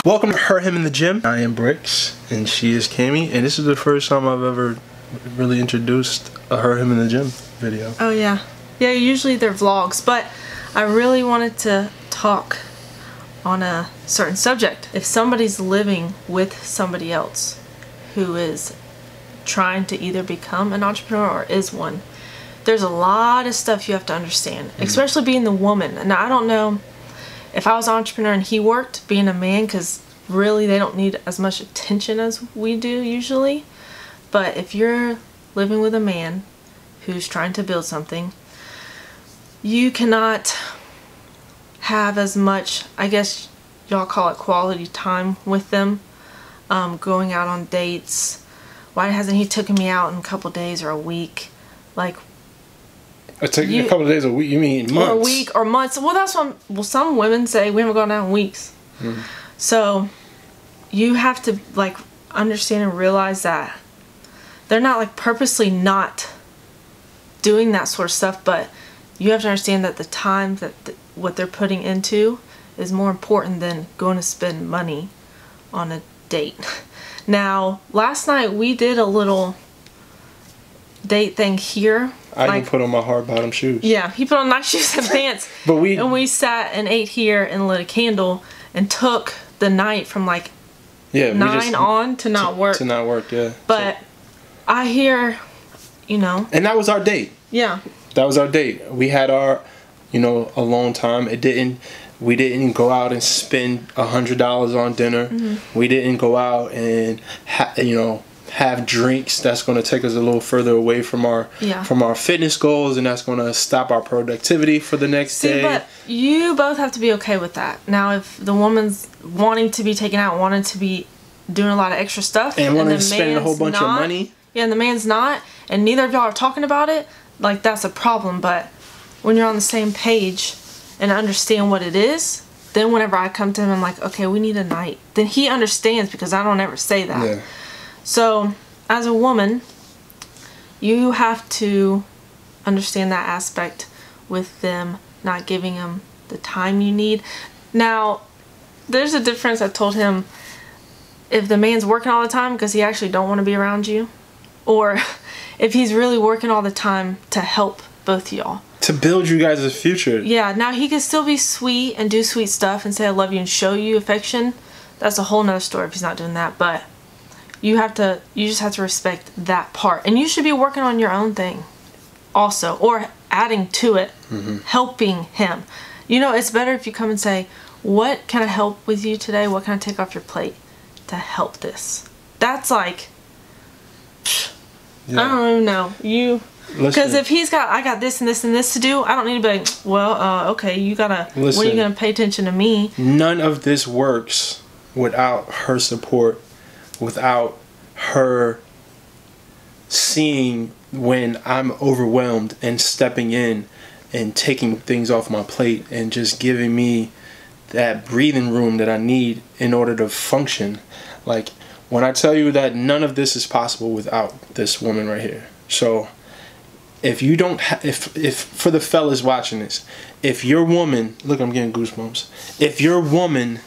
Welcome to Her, Him in the Gym. I am Bricks, and she is Cami, and this is the first time I've ever really introduced a Her, Him in the Gym video. Oh yeah. Yeah, usually they're vlogs, but I really wanted to talk on a certain subject. If somebody's living with somebody else who is trying to either become an entrepreneur or is one, there's a lot of stuff you have to understand, especially being the woman. And I don't know if I was an entrepreneur and he worked, being a man, because really they don't need as much attention as we do usually. But if you're living with a man who's trying to build something, you cannot have as much, I guess y'all call it quality time with them, going out on dates. Why hasn't he taken me out in a couple days or a week? Like, It took you a couple of days, a week. You mean months? Or a week or months. Well, that's what. Well, some women say we haven't gone out in weeks. So you have to like understand and realize that they're not like purposely not doing that sort of stuff, but you have to understand that the time that what they're putting into is more important than going to spend money on a date. Now, last night we did a little date thing here. I even put on my hard bottom shoes. Yeah, he put on nice shoes and pants. But we sat and ate here and lit a candle and took the night from like 9 on to not work. To not work, yeah. But I hear, you know. And that was our date. Yeah. That was our date. We had our, alone time. We didn't go out and spend $100 on dinner. We didn't go out and have drinks. That's going to take us a little further away from our fitness goals, and that's going to stop our productivity for the next day. But you both have to be okay with that. Now, if the woman's wanting to be taken out, wanting to be doing a lot of extra stuff, and wanting to spend a whole bunch of money, and the man's not, and neither of y'all are talking about it, like, that's a problem. But when you're on the same page and understand what it is, then whenever I come to him, I'm like, okay, we need a night. Then he understands, because I don't ever say that. Yeah. So, as a woman, you have to understand that aspect with them not giving them the time you need. Now, there's a difference. I told him, if the man's working all the time because he actually don't want to be around you, or if he's really working all the time to help both y'all. To build you guys' future. Yeah, now he can still be sweet and do sweet stuff and say I love you and show you affection. That's a whole nother story if he's not doing that. But you just have to respect that part. And you should be working on your own thing also, or adding to it, helping him. It's better if you come and say, what can I help with you today? What can I take off your plate to help this? That's like, I don't even know. Because if he's got, I got this and this and this to do, I don't need to be like, well, okay, you gotta, when are you gonna pay attention to me? None of this works without her support, without her seeing when I'm overwhelmed and stepping in and taking things off my plate and just giving me that breathing room that I need in order to function. Like, when I tell you that none of this is possible without this woman right here. So if you don't if for the fellas watching this, if your woman, look, I'm getting goosebumps. If your woman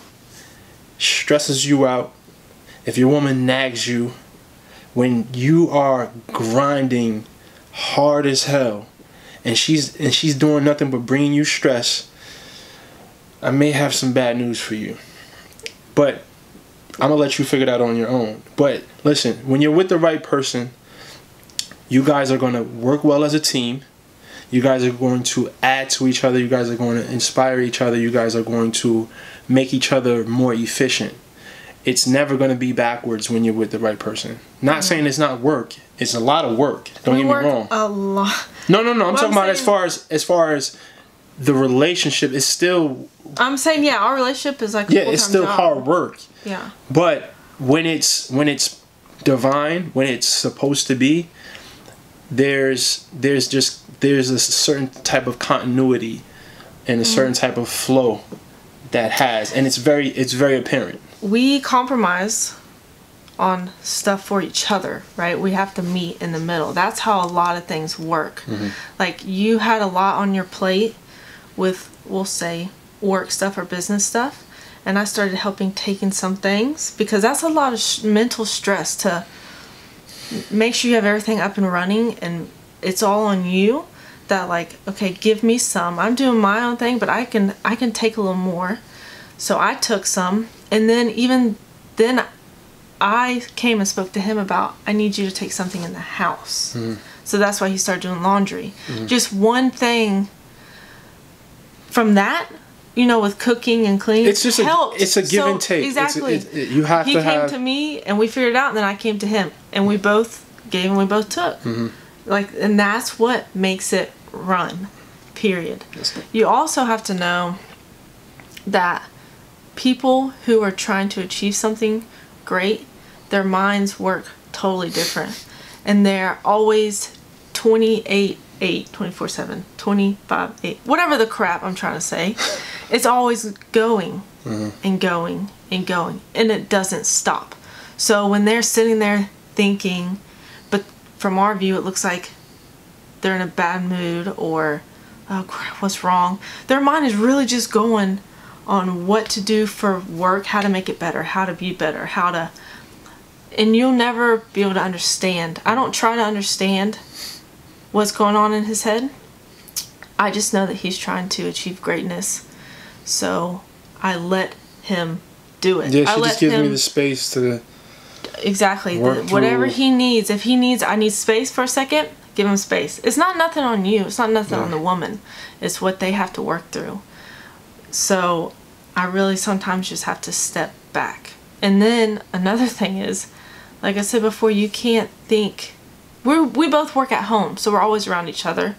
stresses you out, if your woman nags you, when you are grinding hard as hell and she's doing nothing but bringing you stress, I may have some bad news for you. But I'm gonna let you figure that out on your own. But listen, when you're with the right person, you guys are going to work well as a team. You guys are going to add to each other. You guys are going to inspire each other. You guys are going to make each other more efficient. It's never going to be backwards when you're with the right person. Not saying it's not work. It's a lot of work. Don't get me wrong. A lot. No. I'm talking about as far as the relationship is still. I'm saying, yeah, our relationship is like it's still hard work. Yeah. But when it's divine, when it's supposed to be, there's a certain type of continuity and a certain type of flow that has, and it's very apparent. We compromise on stuff for each other, right? We have to meet in the middle. That's how a lot of things work. Like, you had a lot on your plate with, we'll say, work stuff or business stuff, and I started helping taking some things, because that's a lot of mental stress to make sure you have everything up and running, and it's all on you. That like, okay, give me some. I'm doing my own thing, but I can take a little more. So I took some, and then even then I came and spoke to him about, I need you to take something in the house. So that's why he started doing laundry. Just one thing from that, you know, with cooking and cleaning, it's just it's a give and take. Exactly. You have he to have. He came to me and we figured it out, and then I came to him, and we both gave and we both took. Like, and that's what makes it run, period. You also have to know that people who are trying to achieve something great, their minds work totally different, and they're always 24/7, 25/8, whatever the crap I'm trying to say. It's always going and going and going, and it doesn't stop. So when they're sitting there thinking, but from our view it looks like they're in a bad mood, or oh crap, what's wrong? Their mind is really just going on what to do for work, how to make it better, how to be better, how to, and you'll never be able to understand. I don't try to understand what's going on in his head. I just know that he's trying to achieve greatness, so I let him do it. Yeah, she just gives me the space to whatever he needs. If he needs, I need space for a second, give him space. It's not nothing on you. It's not nothing on the woman. It's what they have to work through. So I really sometimes just have to step back. And then another thing is, like I said before, you can't think. We both work at home, so we're always around each other.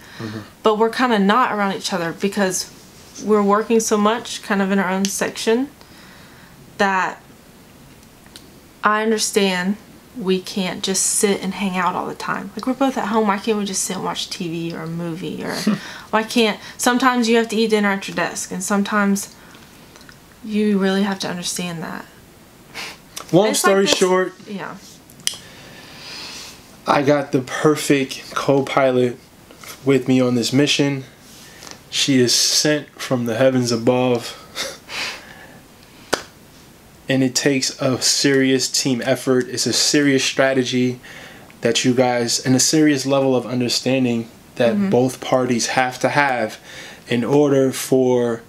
But we're kind of not around each other because we're working so much, kind of in our own section, that I understand we can't just sit and hang out all the time. Like, we're both at home. Why can't we just sit and watch TV or a movie? Or why can't... Sometimes you have to eat dinner at your desk, and sometimes you really have to understand that. Long story short, yeah, I got the perfect co-pilot with me on this mission. She is sent from the heavens above. And it takes a serious team effort. It's a serious strategy that you guys, and a serious level of understanding that both parties have to have in order for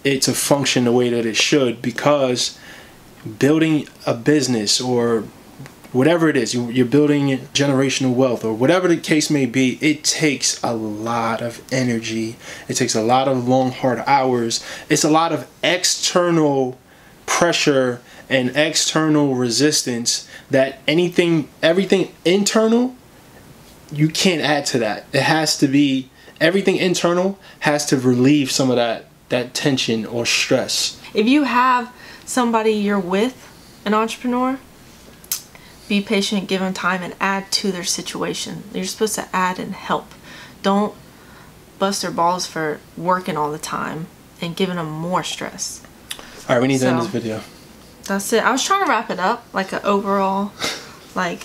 it to function the way that it should. Because building a business, or whatever it is, you're building generational wealth, or whatever the case may be, it takes a lot of energy. It takes a lot of long, hard hours. It's a lot of external pressure and external resistance that everything internal, you can't add to that. It has to be, everything internal has to relieve some of that tension or stress. If you have somebody you're with, an entrepreneur, be patient, give them time, and add to their situation. You're supposed to add and help. Don't bust their balls for working all the time and giving them more stress. All right, we need to end this video. That's it. I was trying to wrap it up, like an overall, like,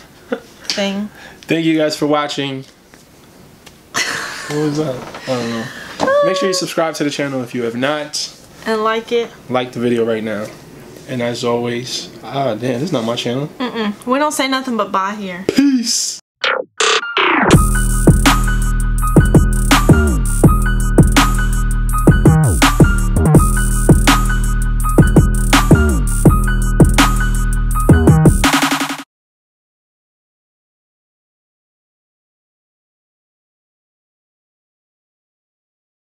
thing. Thank you guys for watching. What was that? I don't know. Make sure you subscribe to the channel if you have not. And like it. Like the video right now. And as always, damn, this is not my channel. We don't say nothing but bye here. Peace.